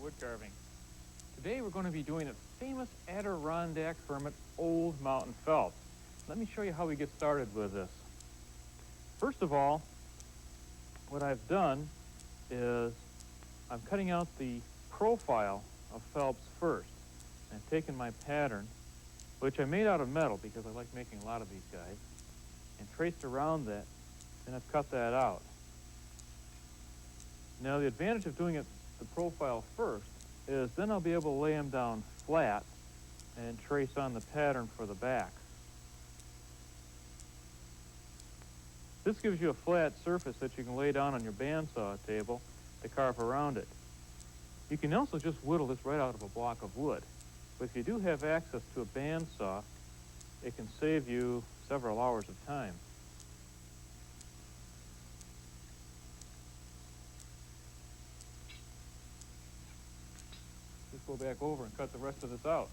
Woodcarving. Today we're going to be doing a famous Adirondack hermit old mountain felt. Let me show you how we get started with this. First of all, what I've done is I'm cutting out the profile of Phelps first. I've taken my pattern, which I made out of metal because I like making a lot of these guys, and traced around that, and I've cut that out. Now the advantage of doing it the profile first is then I'll be able to lay them down flat and trace on the pattern for the back. This gives you a flat surface that you can lay down on your bandsaw table to carve around it. You can also just whittle this right out of a block of wood. But if you do have access to a bandsaw, it can save you several hours of time. Just go back over and cut the rest of this out.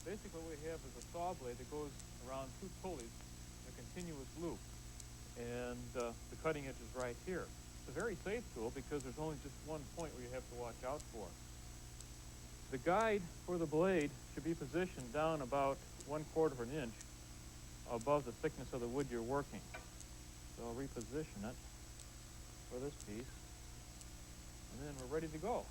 Basically what we have is a saw blade that goes around two pulleys, a continuous loop, and the cutting edge is right here. It's a very safe tool because there's only just one point where you have to watch out for. The guide for the blade should be positioned down about 1/4 of an inch above the thickness of the wood you're working. So I'll reposition it for this piece, and then we're ready to go.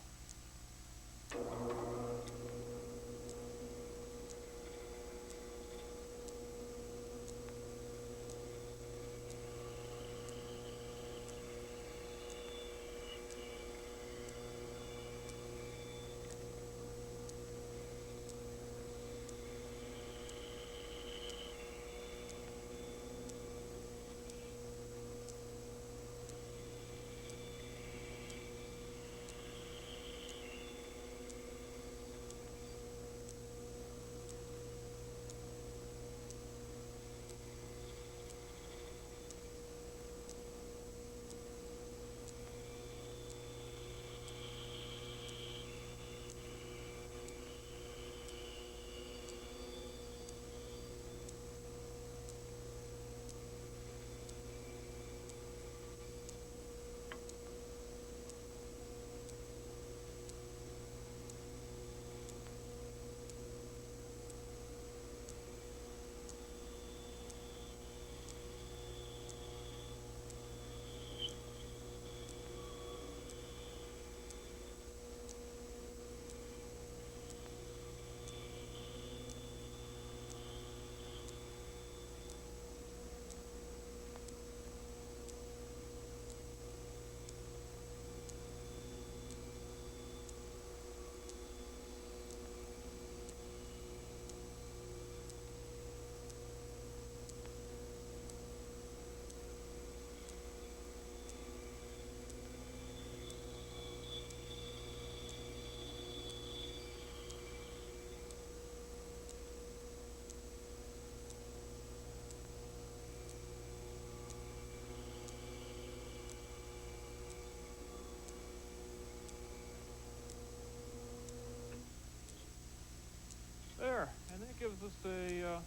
There, and that gives us a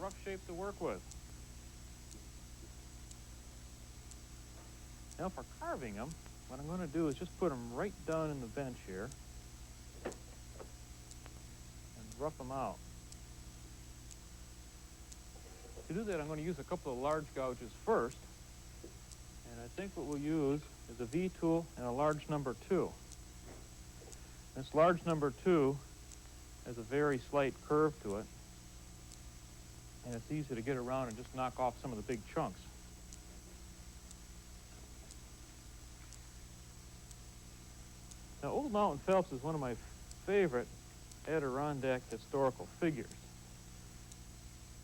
rough shape to work with. Now for carving them, what I'm going to do is just put them right down in the bench here and rough them out. To do that, I'm going to use a couple of large gouges first, and I think what we'll use is a V tool and a large number 2. This large number 2 has a very slight curve to it, and it's easy to get around and just knock off some of the big chunks. Now, Old Mountain Phelps is one of my favorite Adirondack historical figures.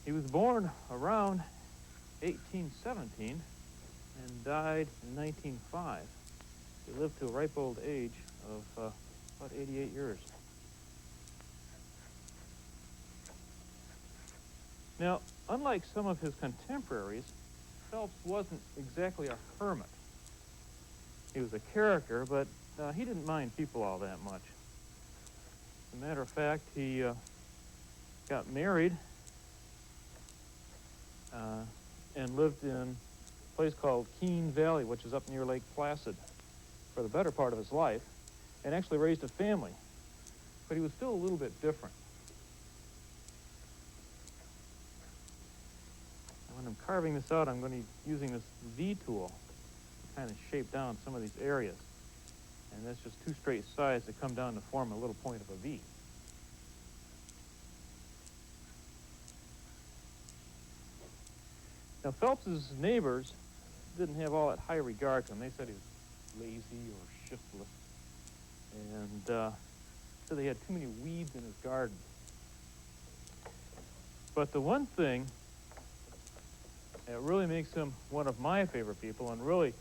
He was born around 1817 and died in 1905. He lived to a ripe old age of about 88 years. Now, unlike some of his contemporaries, Phelps wasn't exactly a hermit. He was a character, but he didn't mind people all that much. As a matter of fact, he got married and lived in a place called Keene Valley, which is up near Lake Placid, for the better part of his life, and actually raised a family. But he was still a little bit different. And when I'm carving this out, I'm going to be using this V tool to kind of shape down some of these areas. And that's just two straight sides that come down to form a little point of a V. Now, Phelps's neighbors didn't have all that high regard to him. They said he was lazy or shiftless, and said he had too many weeds in his garden. But the one thing that really makes him one of my favorite people, and really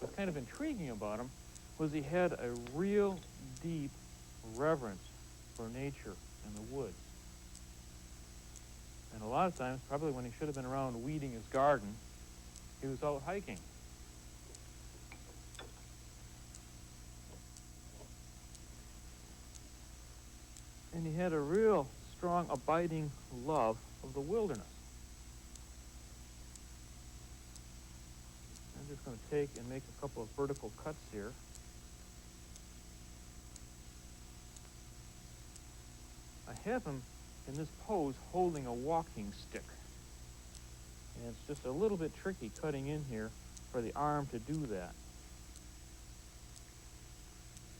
was kind of intriguing about him, was he had a real deep reverence for nature and the woods. And a lot of times, probably when he should have been around weeding his garden, he was out hiking. And he had a real strong, abiding love of the wilderness. I'm just going to take and make a couple of vertical cuts here. I have him in this pose holding a walking stick. And it's just a little bit tricky cutting in here for the arm to do that.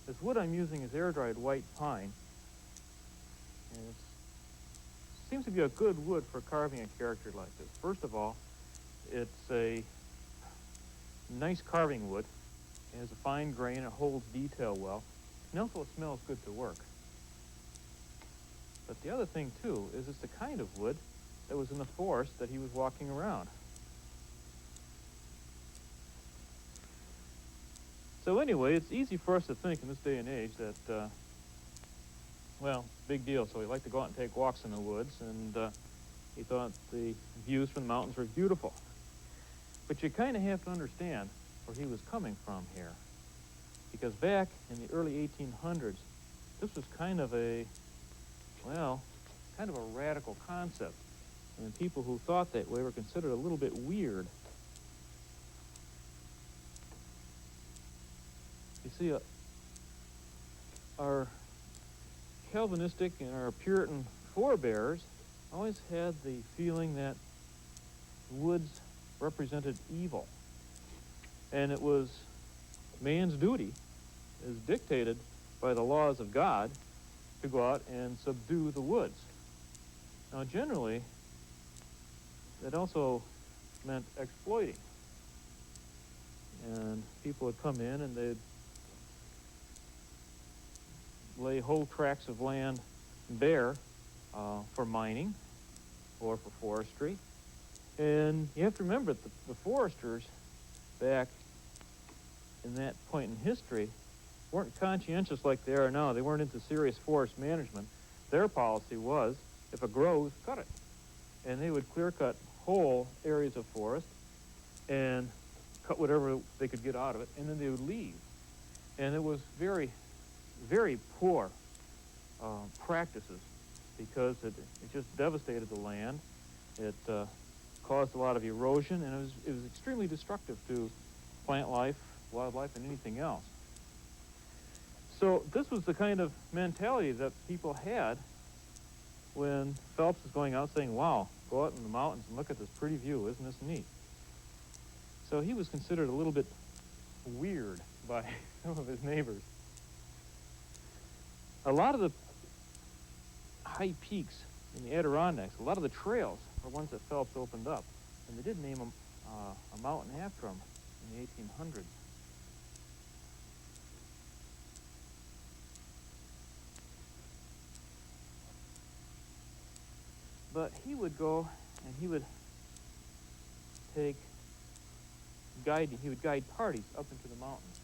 This wood I'm using is air-dried white pine. And it seems to be a good wood for carving a character like this. First of all, it's a nice carving wood. It has a fine grain, it holds detail well, and also it smells good to work. But the other thing, too, is it's the kind of wood that was in the forest that he was walking around. So anyway, it's easy for us to think in this day and age that, well, big deal. So he liked to go out and take walks in the woods, and he thought the views from the mountains were beautiful. But you kind of have to understand where he was coming from here. Because back in the early 1800s, this was kind of a radical concept. And people who thought that way were considered a little bit weird. You see, our Calvinistic and our Puritan forebears always had the feeling that woods represented evil. And it was man's duty, as dictated by the laws of God, to go out and subdue the woods. Now, generally, that also meant exploiting. And people would come in and they'd lay whole tracts of land bare for mining or for forestry. And you have to remember that the foresters back in that point in history weren't conscientious like they are now. They weren't into serious forest management. Their policy was, if it grows, cut it. And they would clear-cut whole areas of forest and cut whatever they could get out of it, and then they would leave. And it was very, very poor practices because it just devastated the land. It caused a lot of erosion, and it was extremely destructive to plant life, wildlife, and anything else. So this was the kind of mentality that people had when Phelps was going out saying, wow, go out in the mountains and look at this pretty view, isn't this neat? So he was considered a little bit weird by some of his neighbors. A lot of the high peaks in the Adirondacks, a lot of the trails are ones that Phelps opened up. And they did name a mountain after him in the 1800s. But he would go and he would guide parties up into the mountains.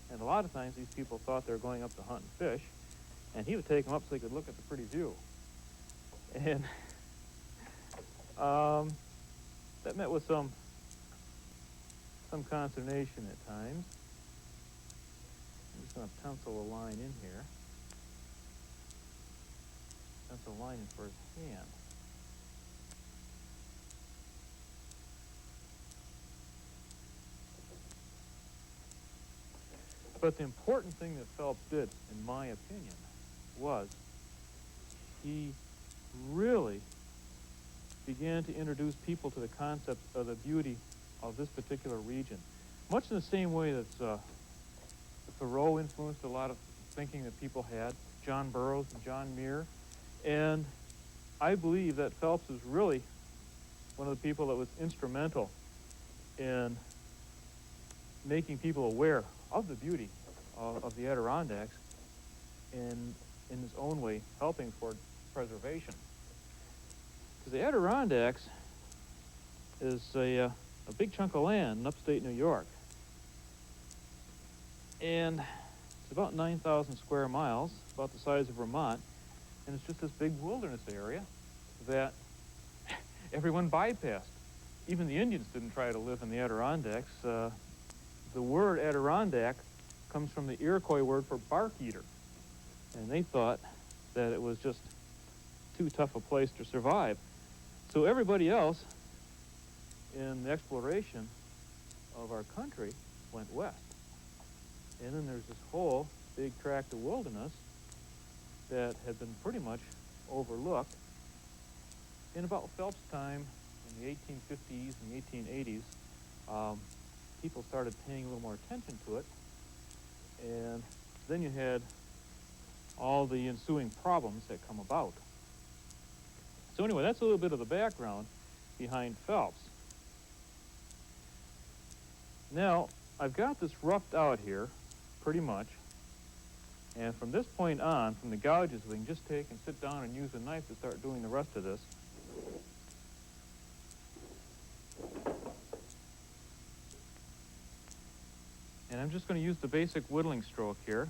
And a lot of times these people thought they were going up to hunt and fish, and he would take them up so they could look at the pretty view. And that met with some consternation at times. I'm just going to pencil a line in here. Pencil a line in for his hand. But the important thing that Phelps did, in my opinion, was he really began to introduce people to the concept of the beauty of this particular region. Much in the same way that Thoreau influenced a lot of thinking that people had, John Burroughs and John Muir. And I believe that Phelps is really one of the people that was instrumental in making people aware of the beauty of the Adirondacks and, in his own way, helping for preservation. Because the Adirondacks is a big chunk of land in upstate New York. And it's about 9,000 square miles, about the size of Vermont, and it's just this big wilderness area that everyone bypassed. Even the Indians didn't try to live in the Adirondacks. The word Adirondack comes from the Iroquois word for bark eater, and they thought that it was just too tough a place to survive. So everybody else in the exploration of our country went west. And then there's this whole big tract of wilderness that had been pretty much overlooked. In about Phelps' time, in the 1850s and the 1880s, people started paying a little more attention to it. And then you had all the ensuing problems that come about. So anyway, that's a little bit of the background behind Phelps. Now, I've got this roughed out here, pretty much. And from this point on, from the gouges, we can just take and sit down and use a knife to start doing the rest of this. And I'm just going to use the basic whittling stroke here,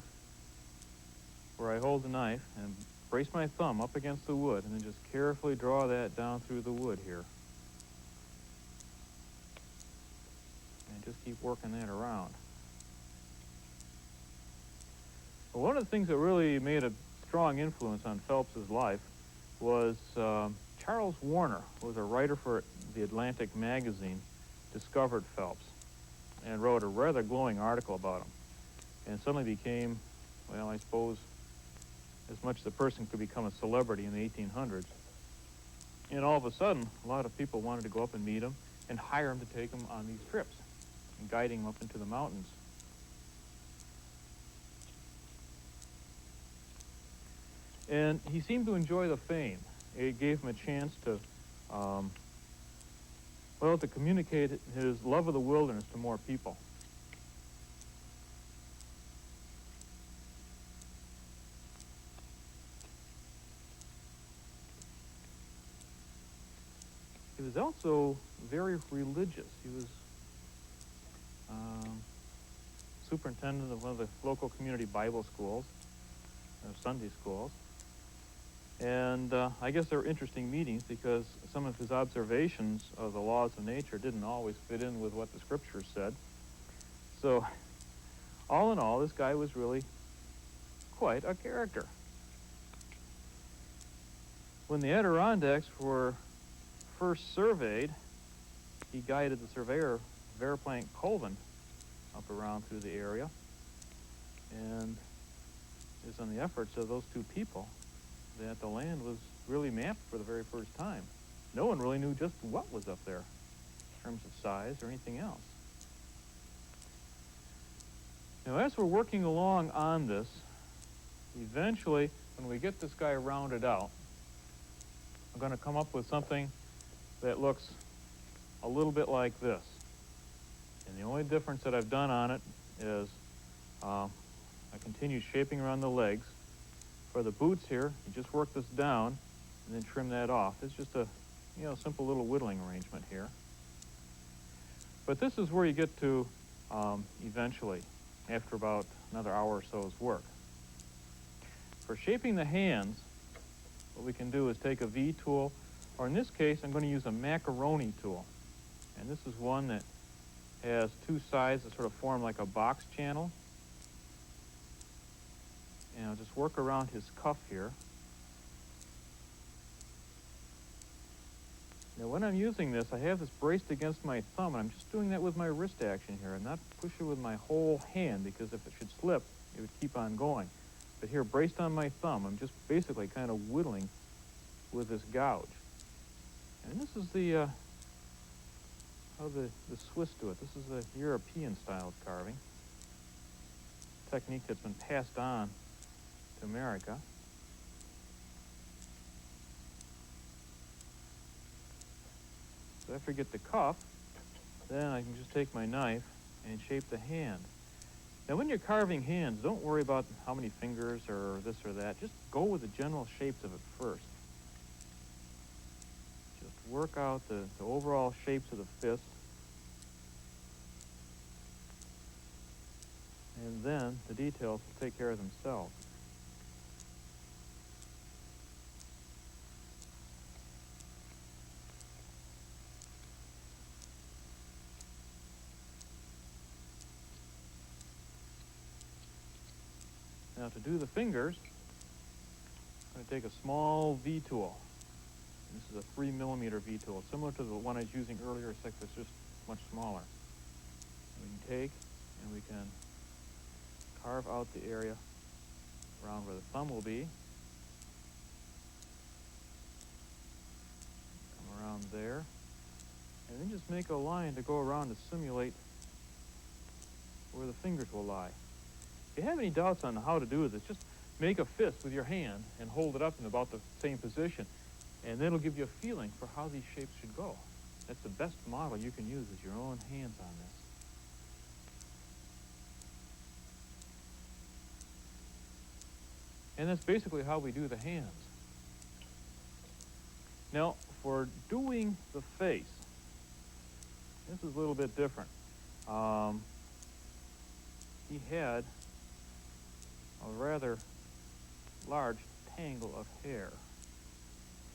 where I hold the knife and brace my thumb up against the wood, and then just carefully draw that down through the wood here. And just keep working that around. Well, one of the things that really made a strong influence on Phelps's life was Charles Warner, who was a writer for the Atlantic magazine, discovered Phelps and wrote a rather glowing article about him. And suddenly became, well, I suppose, as much as a person could become a celebrity in the 1800s. And all of a sudden, a lot of people wanted to go up and meet him and hire him to take them on these trips and guiding him up into the mountains. And he seemed to enjoy the fame. It gave him a chance to, to communicate his love of the wilderness to more people. He was also very religious. He was superintendent of one of the local community Bible schools, Sunday schools. And I guess they were interesting meetings because some of his observations of the laws of nature didn't always fit in with what the scriptures said. So, all in all, this guy was really quite a character. When the Adirondacks were first surveyed, he guided the surveyor, Verplanck Colvin, up around through the area. And it was on the efforts of those two people that the land was really mapped for the very first time. No one really knew just what was up there in terms of size or anything else. Now, as we're working along on this, eventually, when we get this guy rounded out, I'm going to come up with something that looks a little bit like this. And the only difference that I've done on it is I continue shaping around the legs. For the boots here, you just work this down and then trim that off. It's just a simple little whittling arrangement here. But this is where you get to eventually, after about another hour or so's work. For shaping the hands, what we can do is take a V tool, or in this case, I'm going to use a macaroni tool. And this is one that has two sides that sort of form like a box channel. And I'll just work around his cuff here. Now when I'm using this, I have this braced against my thumb, and I'm just doing that with my wrist action here. I'm not pushing with my whole hand, because if it should slip, it would keep on going. But here, braced on my thumb, I'm just basically kind of whittling with this gouge. And this is the how the Swiss do it. This is a European style of carving. Technique that's been passed on to America. So after I get the cuff, then I can just take my knife and shape the hand. Now when you're carving hands, don't worry about how many fingers or this or that. Just go with the general shapes of it first. Just work out the overall shapes of the fist. And then the details will take care of themselves. Now to do the fingers, I'm going to take a small V tool. This is a 3mm V tool, similar to the one I was using earlier, except it's just much smaller. And we can take and we can carve out the area around where the thumb will be. Come around there. And then just make a line to go around to simulate where the fingers will lie. If you have any doubts on how to do this, just make a fist with your hand and hold it up in about the same position. And that'll give you a feeling for how these shapes should go. That's the best model you can use, is your own hands on this. And that's basically how we do the hands. Now, for doing the face, this is a little bit different. He had a rather large tangle of hair.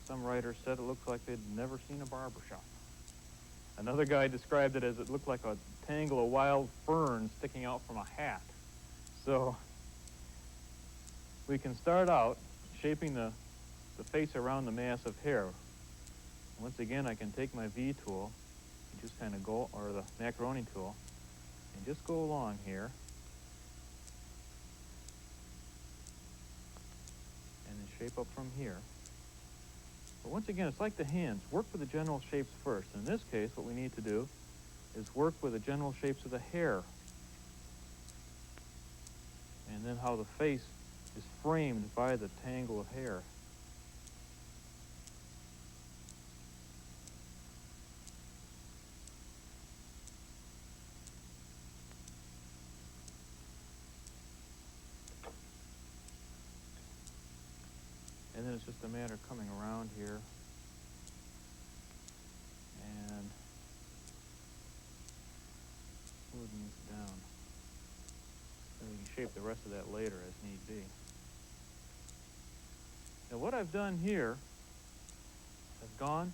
Some writers said it looked like they'd never seen a barber shop. Another guy described it as it looked like a tangle of wild ferns sticking out from a hat. So we can start out shaping the face around the mass of hair. Once again, I can take my V tool and just kind of go, or the macaroni tool, and just go along here. And then shape up from here. But once again, it's like the hands. Work with the general shapes first. In this case, what we need to do is work with the general shapes of the hair. And then how the face is framed by the tangle of hair. And then it's just a matter of coming around here and smoothing this down. And we can shape the rest of that later as need be. Now what I've done here, I've gone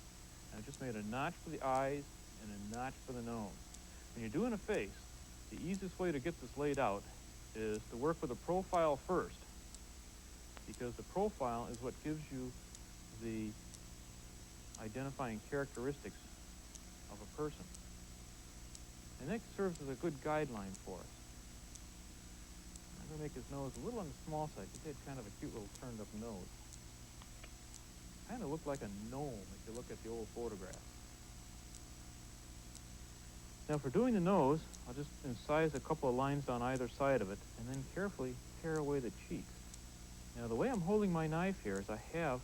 and I've just made a notch for the eyes and a notch for the nose. When you're doing a face, the easiest way to get this laid out is to work with a profile first, because the profile is what gives you the identifying characteristics of a person. And that serves as a good guideline for us. I'm going to make his nose a little on the small side. He had kind of a cute little turned up nose. Kind of looked like a gnome if you look at the old photographs. Now for doing the nose, I'll just incise a couple of lines on either side of it and then carefully tear away the cheeks. Now the way I'm holding my knife here is I have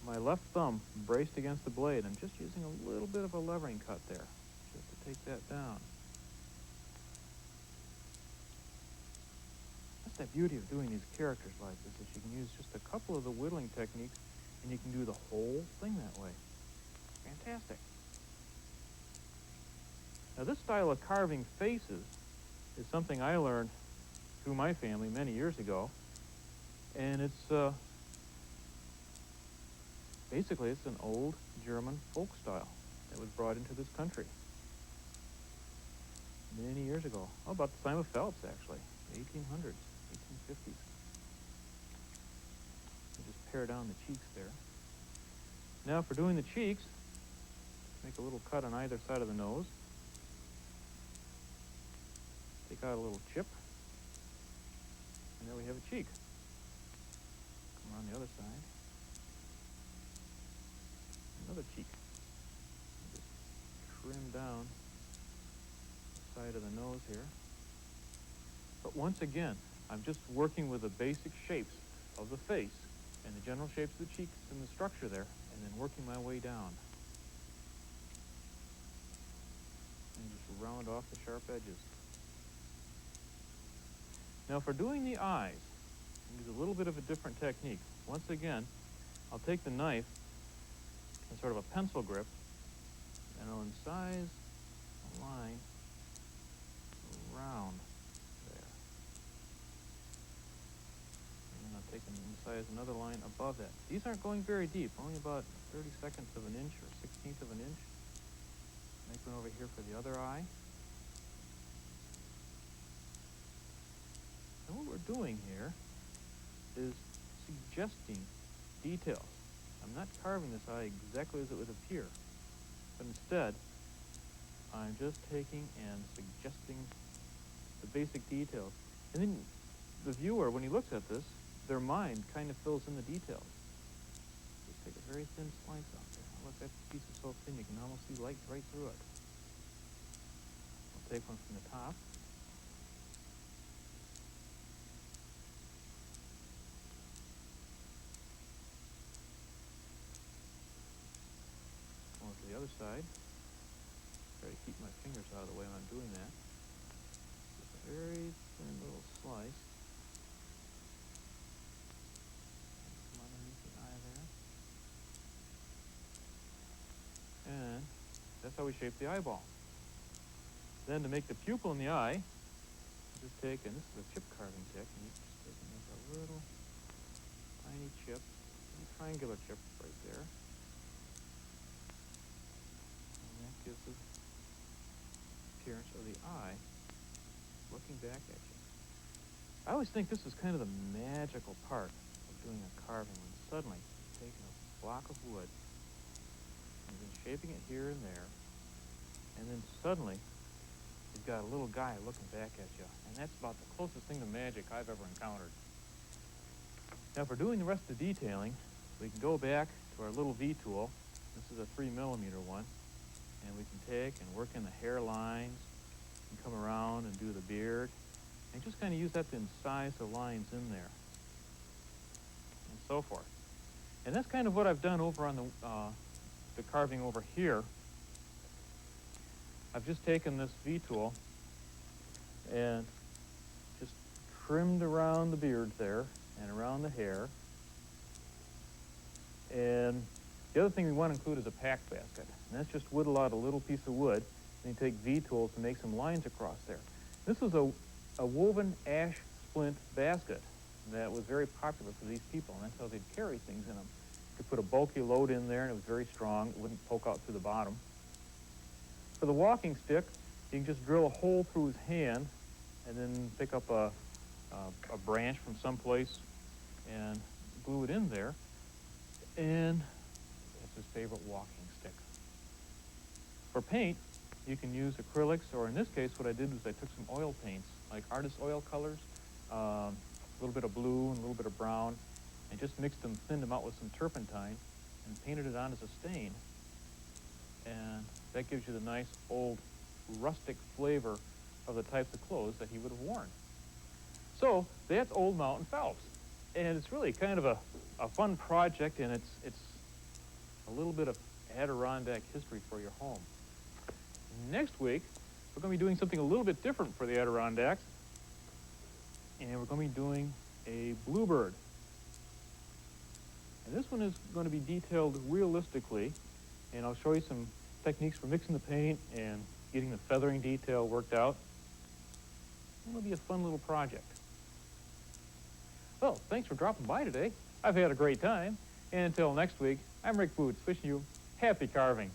my left thumb braced against the blade. I'm just using a little bit of a levering cut there, just to take that down. That's the beauty of doing these characters like this, is you can use just a couple of the whittling techniques and you can do the whole thing that way. Fantastic. Now this style of carving faces is something I learned through my family many years ago. And it's basically it's an old German folk style that was brought into this country many years ago. Oh, about the time of Phelps, actually, 1800s, 1850s. You just pare down the cheeks there. Now for doing the cheeks, Make a little cut on either side of the nose. Take out a little chip. And there we have a cheek. Come around the other side. Another cheek. Just trim down the side of the nose here. But once again, I'm just working with the basic shapes of the face and the general shapes of the cheeks and the structure there, and then working my way down. And just round off the sharp edges. Now for doing the eyes, I'll use a little bit of a different technique. Once again, I'll take the knife in sort of a pencil grip, and I'll incise a line around there. And then I'll take and incise another line above that. These aren't going very deep, only about 30/2 of an inch or 1/16 of an inch. Make one over here for the other eye. And what we're doing here is suggesting details. I'm not carving this eye exactly as it would appear, but instead, I'm just taking and suggesting the basic details. And then the viewer, when he looks at this, their mind kind of fills in the details. Just take a very thin slice out there. Look, that piece is so thin you can almost see light right through it. I'll take one from the top. Over to the other side. Try to keep my fingers out of the way when I'm doing that. Just a very thin little slice. Come underneath the eye there. And that's how we shape the eyeball. Then to make the pupil in the eye, just take, and this is a chip carving technique, just take and make a little tiny chip, a triangular chip right there. And that gives the appearance of the eye looking back at you. I always think this is kind of the magical part of doing a carving, when suddenly you're taking a block of wood and then shaping it here and there, and then suddenly you've got a little guy looking back at you, and that's about the closest thing to magic I've ever encountered. Now for doing the rest of the detailing, we can go back to our little V tool. This is a 3mm one, and we can take and work in the hairlines, and come around and do the beard, and just kind of use that to incise the lines in there, and so forth. And that's kind of what I've done over on the carving over here. I've just taken this V tool and just trimmed around the beard there and around the hair. And the other thing we want to include is a pack basket. And that's just whittle out a little piece of wood, and you take V tools to make some lines across there. This is a woven ash splint basket that was very popular for these people, and that's how they'd carry things in them. You could put a bulky load in there, and it was very strong. It wouldn't poke out through the bottom. For the walking stick, you can just drill a hole through his hand and then pick up a branch from someplace and glue it in there. And that's his favorite walking stick. For paint, you can use acrylics, or in this case, what I did was I took some oil paints, like artist oil colors, a little bit of blue and a little bit of brown, and just mixed them, thinned them out with some turpentine, and painted it on as a stain. And that gives you the nice old rustic flavor of the types of clothes that he would have worn. So that's Old Mountain Phelps, and it's really kind of a fun project, and it's a little bit of Adirondack history for your home. Next week, we're going to be doing something a little bit different for the Adirondacks, and we're going to be doing a bluebird. And this one is going to be detailed realistically, and I'll show you some techniques for mixing the paint and getting the feathering detail worked out. It'll be a fun little project. Well, thanks for dropping by today. I've had a great time. And until next week, I'm Rick Butz, wishing you happy carving.